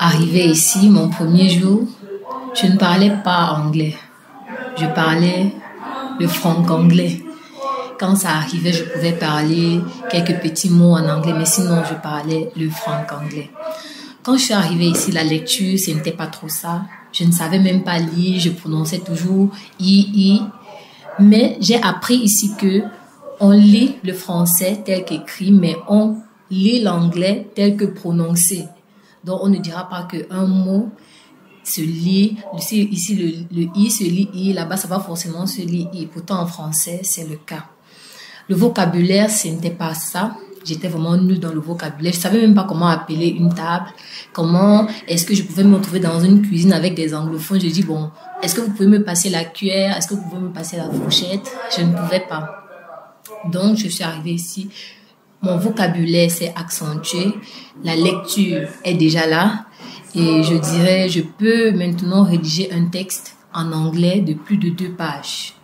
Arrivé ici, mon premier jour, je ne parlais pas anglais. Je parlais le franc-anglais. Quand ça arrivait, je pouvais parler quelques petits mots en anglais, mais sinon, je parlais le franc-anglais. Quand je suis arrivée ici, la lecture, ce n'était pas trop ça. Je ne savais même pas lire, je prononçais toujours I. Mais j'ai appris ici que on lit le français tel qu'écrit, mais on lit l'anglais tel que prononcé. Donc, on ne dira pas qu'un mot se lit, ici le I se lit I, là-bas ça va forcément se lire I. Pourtant en français, c'est le cas. Le vocabulaire, ce n'était pas ça. J'étais vraiment nulle dans le vocabulaire. Je savais même pas comment appeler une table. Comment est-ce que je pouvais me retrouver dans une cuisine avec des anglophones. Je dis, bon, est-ce que vous pouvez me passer la cuillère? Est-ce que vous pouvez me passer la fourchette? Je ne pouvais pas. Donc, je suis arrivée ici. Mon vocabulaire s'est accentué. La lecture est déjà là. Et je dirais, je peux maintenant rédiger un texte en anglais de plus de 2 pages.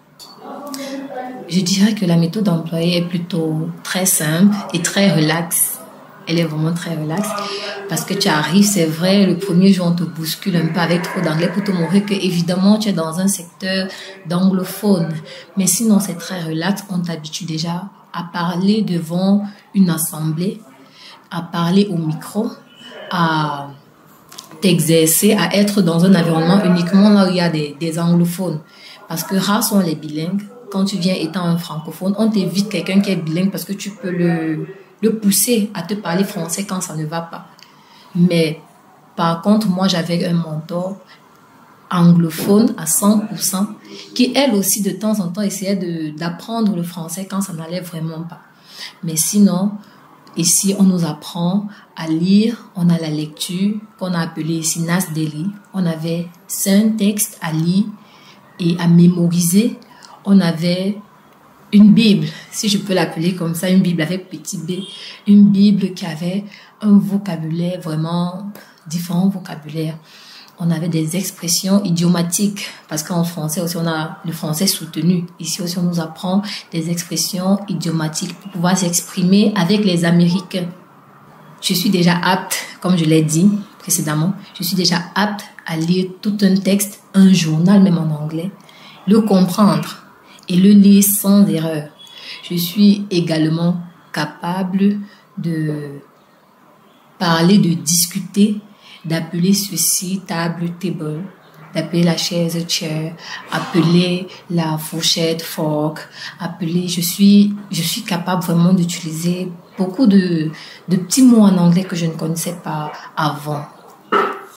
Je dirais que la méthode employée est plutôt très simple et très relaxe. Elle est vraiment très relaxe parce que tu arrives, c'est vrai, le premier jour on te bouscule un peu avec trop d'anglais pour te montrer que évidemment tu es dans un secteur d'anglophone. Mais sinon c'est très relax, on t'habitue déjà à parler devant une assemblée, à parler au micro, à t'exercer, à être dans un environnement uniquement là où il y a des anglophones. Parce que rares sont les bilingues. Quand tu viens étant un francophone, on t'évite quelqu'un qui est bilingue parce que tu peux le pousser à te parler français quand ça ne va pas. Mais par contre, moi, j'avais un mentor anglophone à 100% qui, elle aussi, de temps en temps, essayait d'apprendre le français quand ça n'allait vraiment pas. Mais sinon, ici, on nous apprend à lire. On a la lecture qu'on a appelée ici Nas Daily. On avait 5 textes à lire et à mémoriser. On avait une Bible, si je peux l'appeler comme ça, une Bible avec petit b, une Bible qui avait un vocabulaire vraiment différent vocabulaire. On avait des expressions idiomatiques parce qu'en français aussi on a le français soutenu. Ici aussi on nous apprend des expressions idiomatiques pour pouvoir s'exprimer avec les Américains. Je suis déjà apte, comme je l'ai dit précédemment, je suis déjà apte à lire tout un texte, un journal même en anglais, le comprendre et le lire sans erreur. Je suis également capable de parler, de discuter, d'appeler ceci table, table, d'appeler la chaise chair, appeler la fourchette fork, je suis capable vraiment d'utiliser beaucoup de petits mots en anglais que je ne connaissais pas avant.